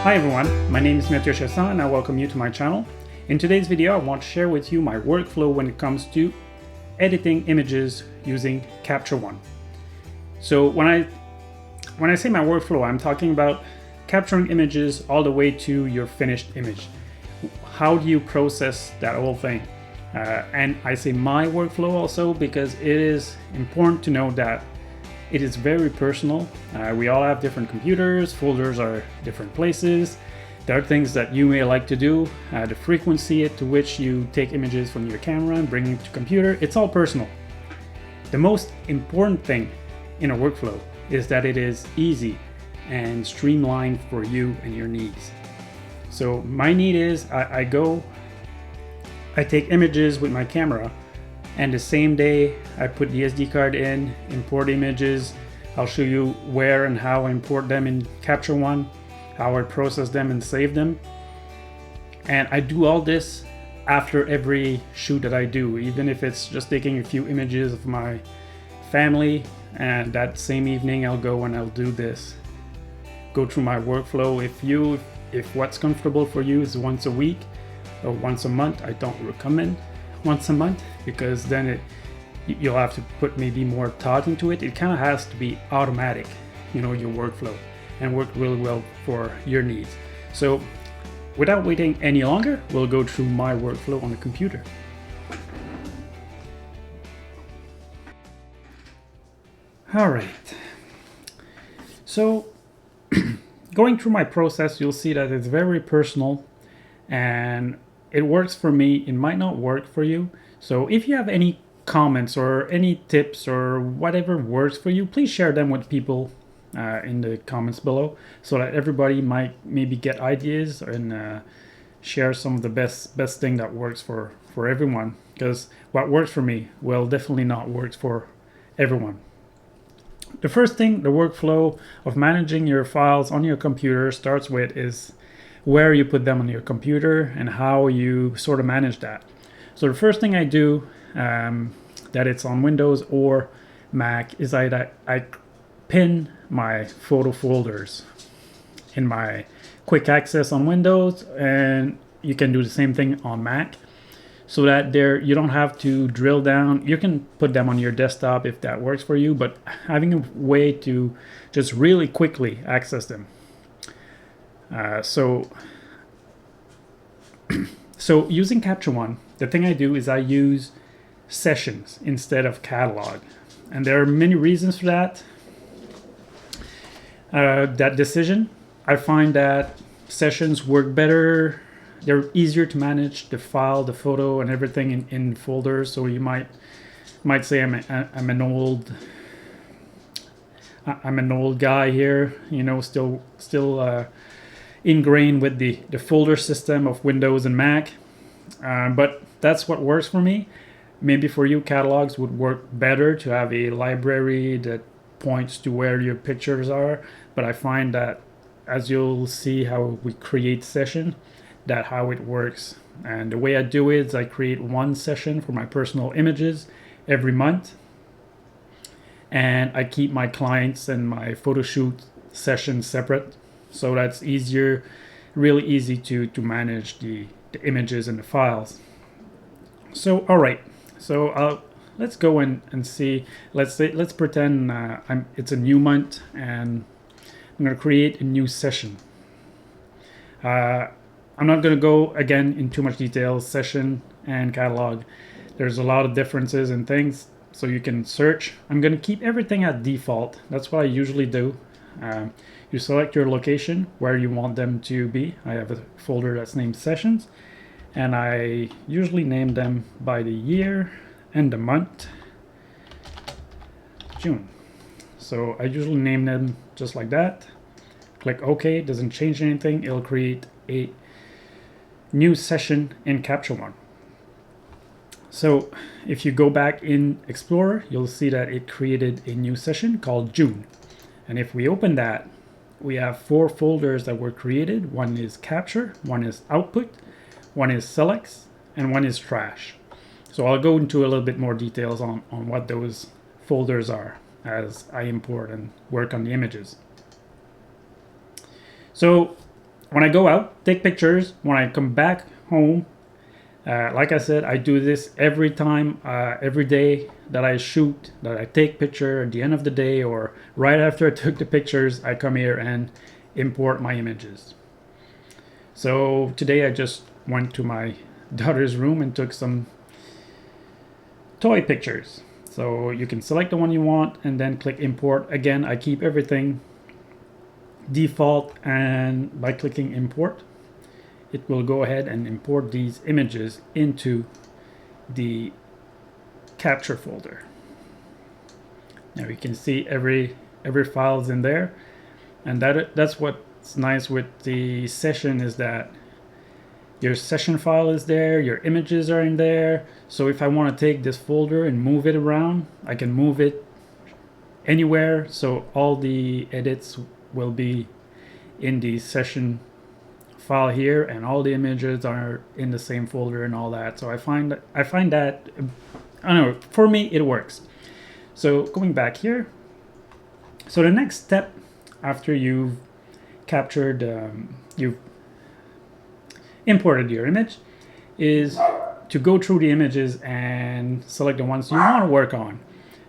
Hi everyone, my name is Mathieu Chassin and I welcome you to my channel. In today's video I want to share with you my workflow when it comes to editing images using Capture One. So when I say my workflow, I'm talking about capturing images all the way to your finished image. How do you process that whole thing? And I say my workflow also because it is important to know that it is very personal. We all have different computers, folders are different places. There are things that you may like to do, the frequency to which you take images from your camera and bring it to computer, it's all personal. The most important thing in a workflow is that it is easy and streamlined for you and your needs. So my need is I take images with my camera, and the same day I put the SD card in, import images. I'll show you where and how I import them in Capture One, how I process them and save them. And I do all this after every shoot that I do, even if it's just taking a few images of my family, and that same evening I'll go and I'll do this. Go through my workflow. If what's comfortable for you is once a week or once a month, I don't recommend once a month because then you'll have to put maybe more thought into it. It kind of has to be automatic, your workflow, and work really well for your needs. So without waiting any longer, we'll go through my workflow on the computer. All right. So going through my process, you'll see that it's very personal and it works for me. It might not work for you. So if you have any comments or any tips or whatever works for you, please share them with people in the comments below so that everybody might maybe get ideas and share some of the best thing that works for everyone, because what works for me will definitely not work for everyone. The first thing, the workflow of managing your files on your computer starts with is where you put them on your computer and how you sort of manage that. So the first thing I do, that it's on Windows or Mac, is I pin my photo folders in my quick access on Windows, and you can do the same thing on Mac, so that you don't have to drill down. You can put them on your desktop if that works for you, but having a way to just really quickly access them. So using Capture One, the thing I do is I use sessions instead of catalog, and there are many reasons for that. That decision, I find that sessions work better. They're easier to manage the file, the photo, and everything in folders. So you might say I'm an old guy here, still ingrained with the folder system of Windows and Mac, but that's what works for me. Maybe for you, catalogs would work better to have a library that points to where your pictures are, but I find that, as you'll see how we create session, that how it works. And the way I do it is I create one session for my personal images every month, and I keep my clients and my photo shoot sessions separate. So that's easier, really easy to manage the images and the files. So, all right. So let's go and see. Let's pretend it's a new month, and I'm going to create a new session. I'm not going to go again in too much detail. Session and catalog, there's a lot of differences and things, so you can search. I'm going to keep everything at default. That's what I usually do. You select your location where you want them to be. I have a folder that's named Sessions, and I usually name them by the year and the month, June. So I usually name them just like that. Click OK, it doesn't change anything. It'll create a new session in Capture One. So if you go back in Explorer, you'll see that it created a new session called June. And if we open that, we have 4 folders that were created. One is Capture, one is Output, one is Selects, and one is Trash. So I'll go into a little bit more details on what those folders are as I import and work on the images. So when I go out, take pictures. When I come back home, like I said, I do this every time, every day that I shoot, that I take picture at the end of the day or right after I took the pictures, I come here and import my images. So today I just went to my daughter's room and took some toy pictures. So you can select the one you want and then click import. Again, I keep everything default, and by clicking import, it will go ahead and import these images into the capture folder. Now you can see every file's in there, and that's what's nice with the session, is that your session file is there, your images are in there. So if I want to take this folder and move it around, I can move it anywhere. So all the edits will be in the session file here, and all the images are in the same folder and all that. So I find that I don't know, for me it works. So going back here, so the next step after you've captured, you've imported your image, is to go through the images and select the ones you want to work on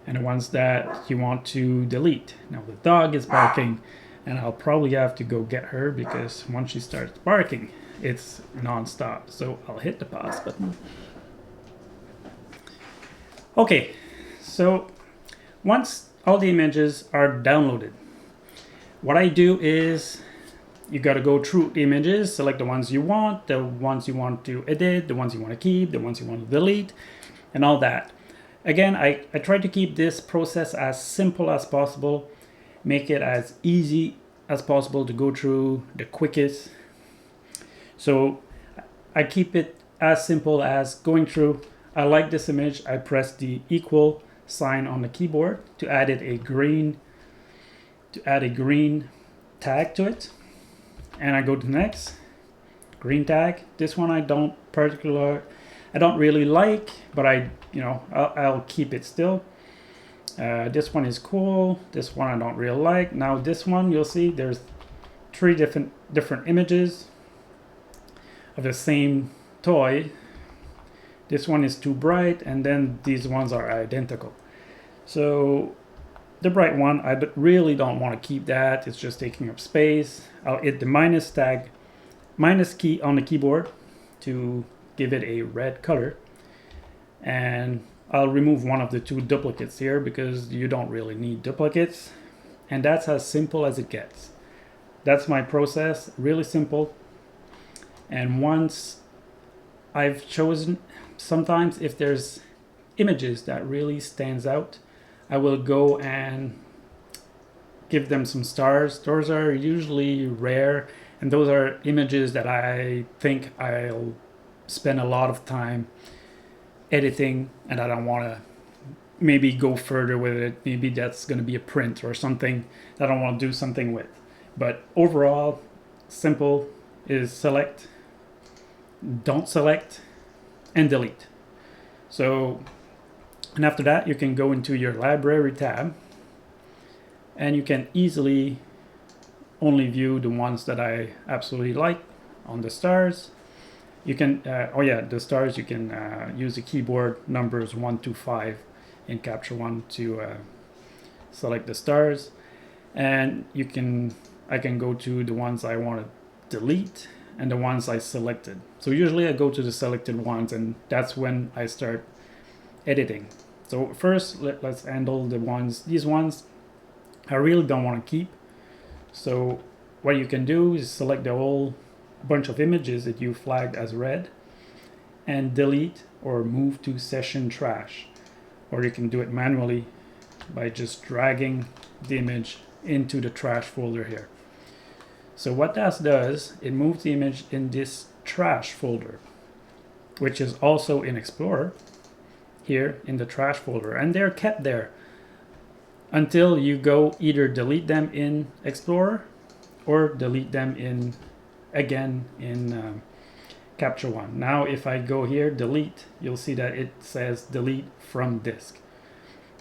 and the ones that you want to delete. Now the dog is barking, and I'll probably have to go get her because once she starts barking, it's non-stop. So I'll hit the pause button. Okay, so once all the images are downloaded, what I do is you got to go through the images, select the ones you want to edit, the ones you want to keep, the ones you want to delete, and all that. Again, I try to keep this process as simple as possible, make it as easy as possible to go through, the quickest. So I keep it as simple as going through. I like this image, I press the equal sign on the keyboard to add a green tag to it, and I go to next, green tag. This one I don't really like, but I'll keep it still. This one is cool. This one I don't really like. Now this one, you'll see there's 3 different images of the same toy. This one is too bright, and then these ones are identical. So the bright one, I really don't want to keep that. It's just taking up space. I'll hit the minus key on the keyboard to give it a red color, and I'll remove one of the 2 duplicates here because you don't really need duplicates. And that's as simple as it gets. That's my process, really simple. And once I've chosen, sometimes if there's images that really stands out, I will go and give them some stars. Those are usually rare, and those are images that I think I'll spend a lot of time editing, and I don't want to maybe go further with it. Maybe that's going to be a print or something that I want to do something with. But overall, simple is select, don't select, and delete. So, and after that, you can go into your library tab, and you can easily only view the ones that I absolutely like on the stars. You can, the stars, you can use the keyboard numbers 1 to 5 in Capture One to select the stars. And I can go to the ones I want to delete and the ones I selected. So usually I go to the selected ones, and that's when I start editing. So first, let's handle these ones I really don't want to keep. So what you can do is select the whole bunch of images that you flagged as red and delete or move to session trash. Or you can do it manually by just dragging the image into the trash folder here. So what that does, it moves the image in this trash folder, which is also in Explorer, here in the trash folder, and they're kept there until you go either delete them in Explorer or delete them in Capture One. Now if I go here, delete, you'll see that it says delete from disk.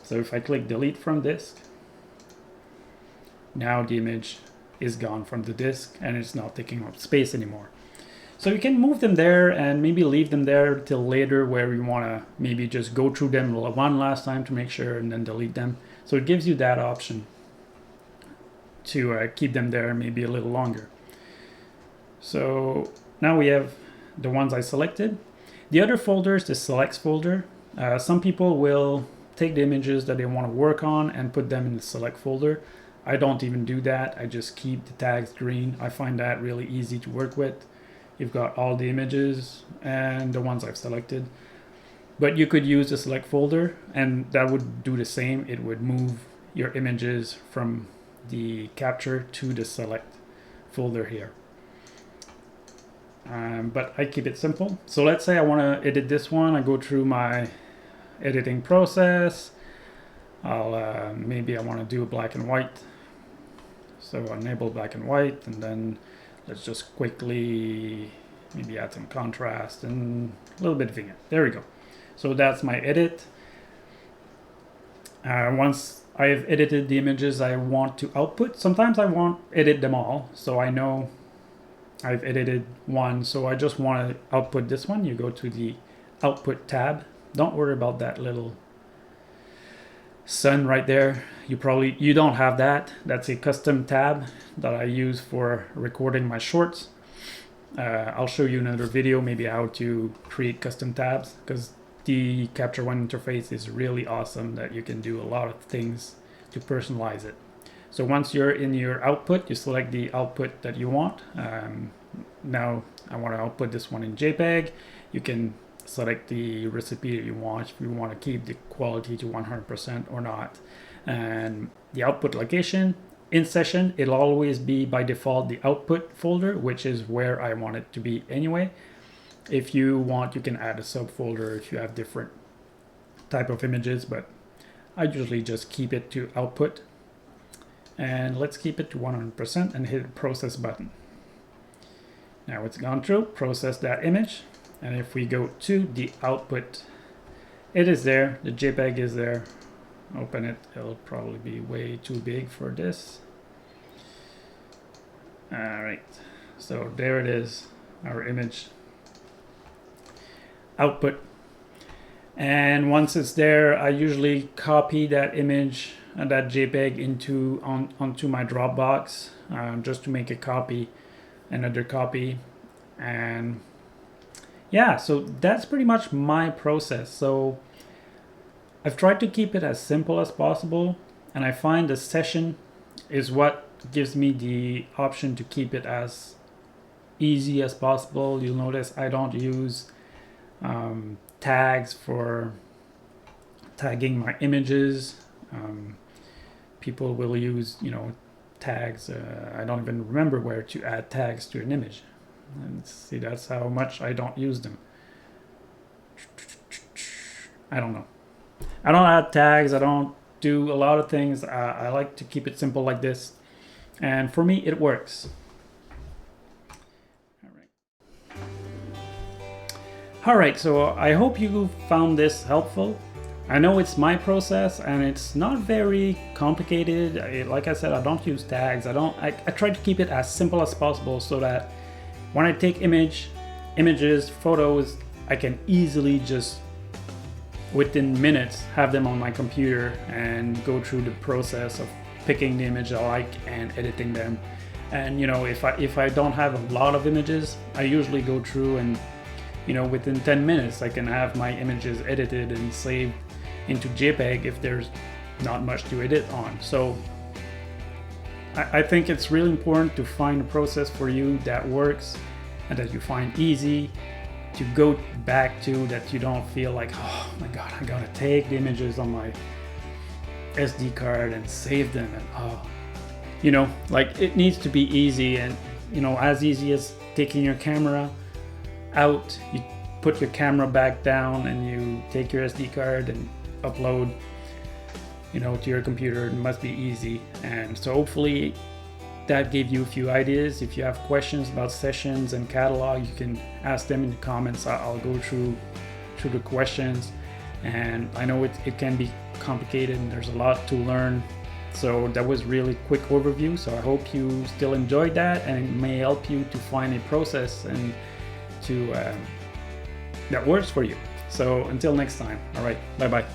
So if I click delete from disk, now the image is gone from the disk and it's not taking up space anymore. So you can move them there and maybe leave them there till later, where you want to maybe just go through them one last time to make sure and then delete them. So it gives you that option to keep them there maybe a little longer. So now we have the ones I selected. The other folder is the selects folder. Some people will take the images that they want to work on and put them in the select folder. I don't even do that. I just keep the tags green. I find that really easy to work with. You've got all the images and the ones I've selected. But you could use the select folder and that would do the same. It would move your images from the capture to the select folder here. But I keep it simple. So let's say I want to edit this one. I go through my editing process. Maybe I want to do a black and white. So enable black and white, and then let's just quickly maybe add some contrast and a little bit of vignette. There we go. So that's my edit. Once I have edited the images I want to output, sometimes I won't edit them all. So I know I've edited one, so I just want to output this one. You go to the output tab. Don't worry about that little sun right there. You don't have that. That's a custom tab that I use for recording my shorts. I'll show you another video maybe how to create custom tabs, because the Capture One interface is really awesome that you can do a lot of things to personalize it. So once you're in your output, you select the output that you want. Now I want to output this one in JPEG. You can select the recipe that you want, if you want to keep the quality to 100% or not. And the output location, in session, it'll always be by default the output folder, which is where I want it to be anyway. If you want, you can add a subfolder if you have different type of images, but I usually just keep it to output. And let's keep it to 100% and hit the process button. Now it's gone through, process that image. And if we go to the output, it is there, the JPEG is there. Open it, it'll probably be way too big for this. All right, so there it is, our image output. And once it's there, I usually copy that image and that JPEG onto my Dropbox, just to make a copy, another copy. And yeah, so that's pretty much my process. So I've tried to keep it as simple as possible, and I find the session is what gives me the option to keep it as easy as possible. You'll notice I don't use tags for tagging my images. People will use, tags. I don't even remember where to add tags to an image. And see, that's how much I don't use them. I don't know. I don't add tags. I don't do a lot of things. I like to keep it simple like this. And for me, it works. All right, so I hope you found this helpful. I know it's my process and it's not very complicated. Like I said, I don't use tags. I try to keep it as simple as possible so that when I take images, photos, I can easily just within minutes have them on my computer and go through the process of picking the image I like and editing them. And if I don't have a lot of images, I usually go through and within 10 minutes I can have my images edited and saved into JPEG if there's not much to edit on. So I think it's really important to find a process for you that works and that you find easy to go back to, that you don't feel like, oh my god, I gotta take the images on my SD card and save them, and like it needs to be easy, and as easy as taking your camera out, you put your camera back down and you take your SD card and upload to your computer. It must be easy. And so hopefully that gave you a few ideas. If you have questions about sessions and catalog, you can ask them in the comments. I'll go through the questions. And I know it can be complicated and there's a lot to learn So that was really quick overview. So I hope you still enjoyed that, and it may help you to find a process and to that works for you. So until next time, all right, bye bye.